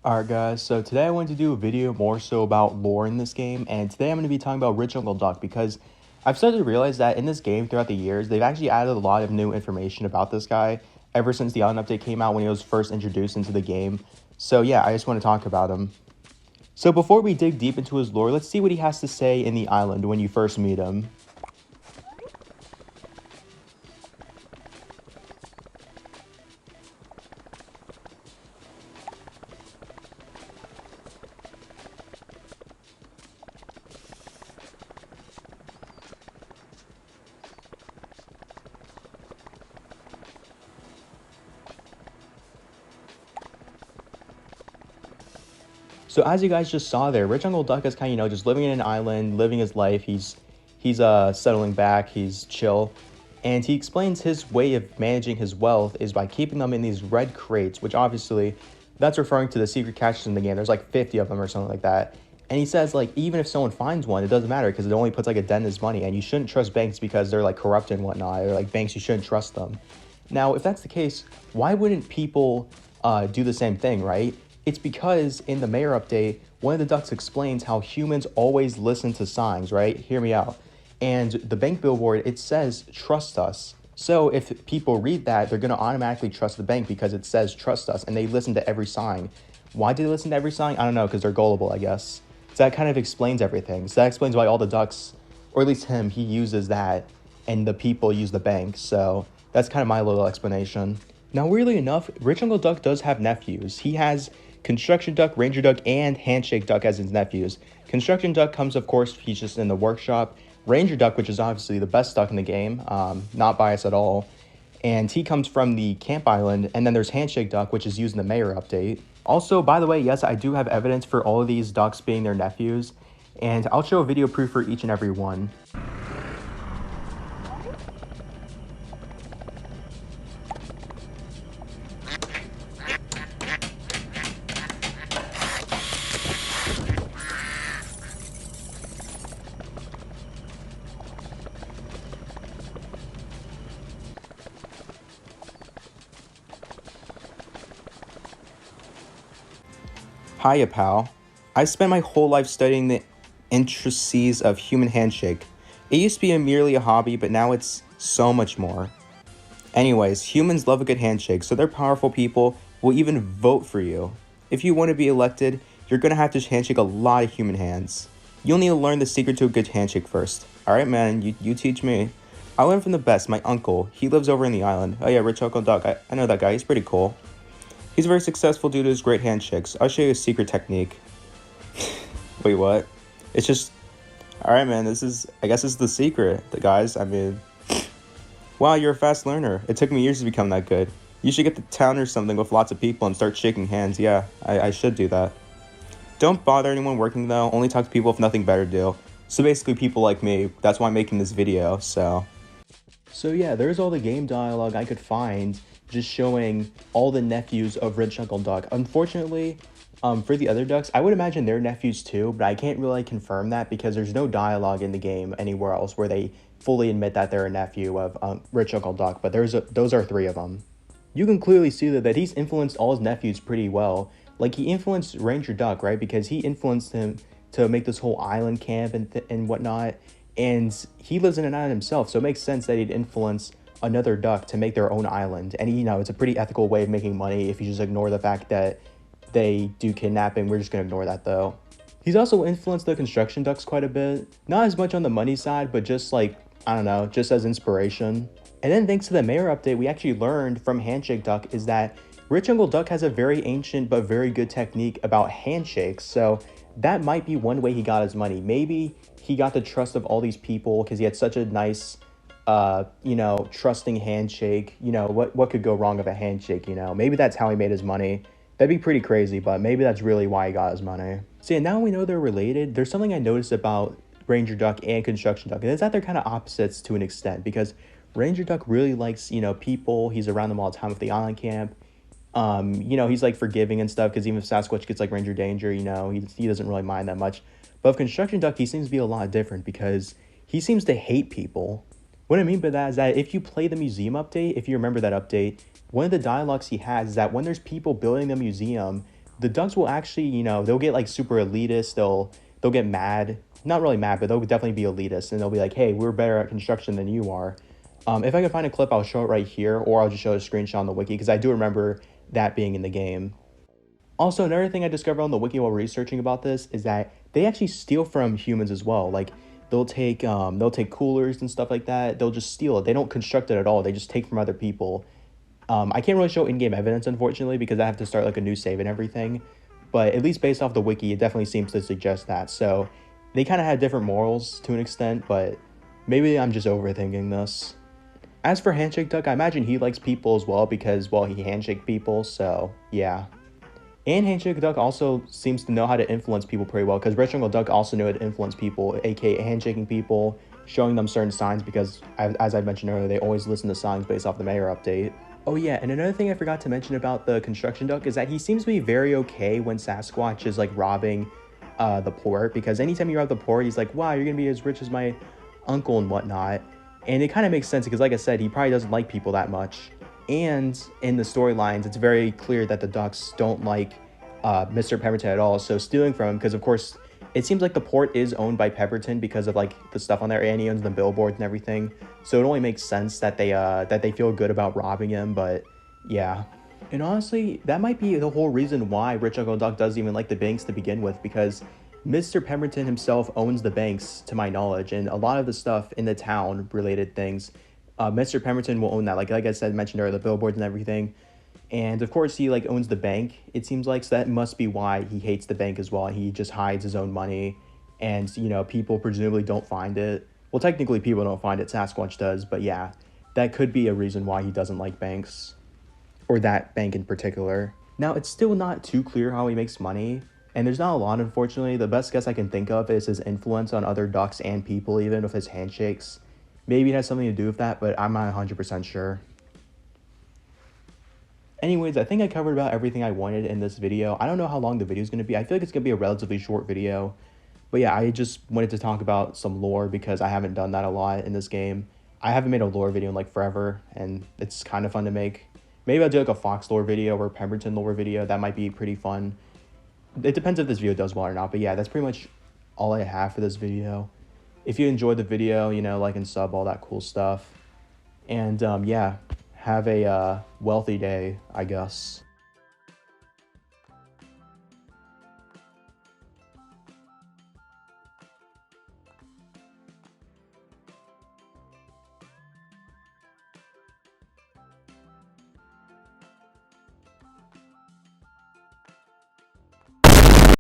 Alright guys, so today I wanted to do a video more so about lore in this game, and today I'm going to be talking about Rich Uncle Duck because I've started to realize that in this game throughout the years, they've actually added a lot of new information about this guy ever since the island update came out when he was first introduced into the game. So yeah, I just want to talk about him. So before we dig deep into his lore, let's see what he has to say in the island when you first meet him. So as you guys just saw there, Rich Uncle Duck is kind of, just living in an island, living his life. He's settling back, he's chill. And he explains his way of managing his wealth is by keeping them in these red crates, which obviously that's referring to the secret caches in the game. There's like 50 of them or something like that. And he says, like, even if someone finds one, it doesn't matter because it only puts like a dent in his money. And you shouldn't trust banks because they're like corrupt and whatnot. Or like banks, you shouldn't trust them. Now, if that's the case, why wouldn't people do the same thing, right? It's because in the mayor update, one of the ducks explains how humans always listen to signs, right? Hear me out. And the bank billboard, it says, trust us. So if people read that, they're going to automatically trust the bank because it says trust us and they listen to every sign. Why do they listen to every sign? I don't know, because they're gullible, I guess. So that kind of explains everything. So that explains why all the ducks, or at least him, he uses that and the people use the bank. So that's kind of my little explanation. Now, weirdly enough, Rich Uncle Duck does have nephews. He has Construction Duck, Ranger Duck, and Handshake Duck as his nephews. Construction Duck comes, of course, he's just in the workshop. Ranger Duck, which is obviously the best duck in the game, not biased at all. And he comes from the camp island. And then there's Handshake Duck, which is used in the mayor update. Also, by the way, yes, I do have evidence for all of these ducks being their nephews. And I'll show a video proof for each and every one. Hiya, pal. I spent my whole life studying the intricacies of human handshake. It used to be merely a hobby, but now it's so much more. Anyways, humans love a good handshake, so they're powerful people will even vote for you. If you want to be elected, you're gonna have to handshake a lot of human hands. You'll need to learn the secret to a good handshake first. Alright, man, you teach me. I learned from the best, my uncle. He lives over in the island. Oh yeah, Rich Uncle Duck. I know that guy, he's pretty cool. He's very successful due to his great handshakes. I'll show you a secret technique. Wait, what? It's just... Alright, man, I guess this is the secret, guys. I mean... Wow, you're a fast learner. It took me years to become that good. You should get to town or something with lots of people and start shaking hands. Yeah, I should do that. Don't bother anyone working, though. Only talk to people with nothing better to do. So basically, people like me. That's why I'm making this video, so... So yeah, there's all the game dialogue I could find just showing all the nephews of Rich Uncle Duck. Unfortunately, for the other ducks, I would imagine they're nephews too, but I can't really confirm that because there's no dialogue in the game anywhere else where they fully admit that they're a nephew of Rich Uncle Duck, but those are three of them. You can clearly see that he's influenced all his nephews pretty well. Like, he influenced Ranger Duck, right? Because he influenced him to make this whole island camp and whatnot. And he lives in an island himself, so it makes sense that he'd influence another duck to make their own island. And, it's a pretty ethical way of making money if you just ignore the fact that they do kidnapping. We're just going to ignore that, though. He's also influenced the construction ducks quite a bit. Not as much on the money side, but just like, I don't know, just as inspiration. And then thanks to the mayor update, we actually learned from Handshake Duck is that Rich Uncle Duck has a very ancient but very good technique about handshakes. So that might be one way he got his money. Maybe he got the trust of all these people because he had such a nice, trusting handshake. What could go wrong with a handshake, Maybe that's how he made his money. That'd be pretty crazy, but maybe that's really why he got his money. So yeah, now we know they're related. There's something I noticed about Ranger Duck and Construction Duck, and it's that they're kind of opposites to an extent because Ranger Duck really likes, people. He's around them all the time with the island camp. He's like forgiving and stuff because even if Sasquatch gets like Ranger Danger, he doesn't really mind that much. But with Construction Duck, he seems to be a lot different because he seems to hate people. What I mean by that is that if you play the museum update, if you remember that update, one of the dialogues he has is that when there's people building the museum, the ducks will actually, they'll get like super elitist. They'll get mad. Not really mad, but they'll definitely be elitist, and they'll be like, "Hey, we're better at construction than you are." If I can find a clip, I'll show it right here, or I'll just show a screenshot on the wiki because I do remember that being in the game. Also, another thing I discovered on the wiki while researching about this is that they actually steal from humans as well. Like they'll take coolers and stuff like that. They'll just steal it. They don't construct it at all. They just take from other people. I can't really show in-game evidence, unfortunately, because I have to start like a new save and everything. But at least based off the wiki, it definitely seems to suggest that. So they kind of have different morals to an extent, but maybe I'm just overthinking this. As for Handshake Duck, I imagine he likes people as well because, well, he handshake people, so yeah. And Handshake Duck also seems to know how to influence people pretty well because Rich Uncle Duck also knew how to influence people, aka handshaking people, showing them certain signs because, as I mentioned earlier, they always listen to songs based off the mayor update. Oh yeah, and another thing I forgot to mention about the construction duck is that he seems to be very okay when Sasquatch is like robbing the poor, because anytime you rob the poor, he's like, wow, you're gonna be as rich as my uncle and whatnot. And it kind of makes sense because, like I said, he probably doesn't like people that much. And in the storylines, it's very clear that the ducks don't like Mr. Pemberton at all. So stealing from him, because of course, it seems like the port is owned by Pemberton because of like the stuff on there, and he owns the billboards and everything. So it only makes sense that they feel good about robbing him. But yeah. And honestly, that might be the whole reason why Rich Uncle Duck doesn't even like the banks to begin with, because Mr. Pemberton himself owns the banks, to my knowledge, and a lot of the stuff in the town related things, Mr. Pemberton will own that. Like I said, mentioned earlier, the billboards and everything. And of course, he like owns the bank, it seems like, so that must be why he hates the bank as well. And he just hides his own money, and people presumably don't find it. Well, technically, people don't find it. Sasquatch does, but yeah, that could be a reason why he doesn't like banks, or that bank in particular. Now, it's still not too clear how he makes money, and there's not a lot, unfortunately. The best guess I can think of is his influence on other ducks and people, even with his handshakes. Maybe it has something to do with that, but I'm not 100% sure. Anyways, I think I covered about everything I wanted in this video. I don't know how long the video is going to be. I feel like it's going to be a relatively short video. But yeah, I just wanted to talk about some lore because I haven't done that a lot in this game. I haven't made a lore video in like forever, and it's kind of fun to make. Maybe I'll do like a Fox lore video or a Pemberton lore video. That might be pretty fun. It depends if this video does well or not. But yeah, that's pretty much all I have for this video. If you enjoyed the video, like and sub, all that cool stuff. And yeah, have a wealthy day, I guess.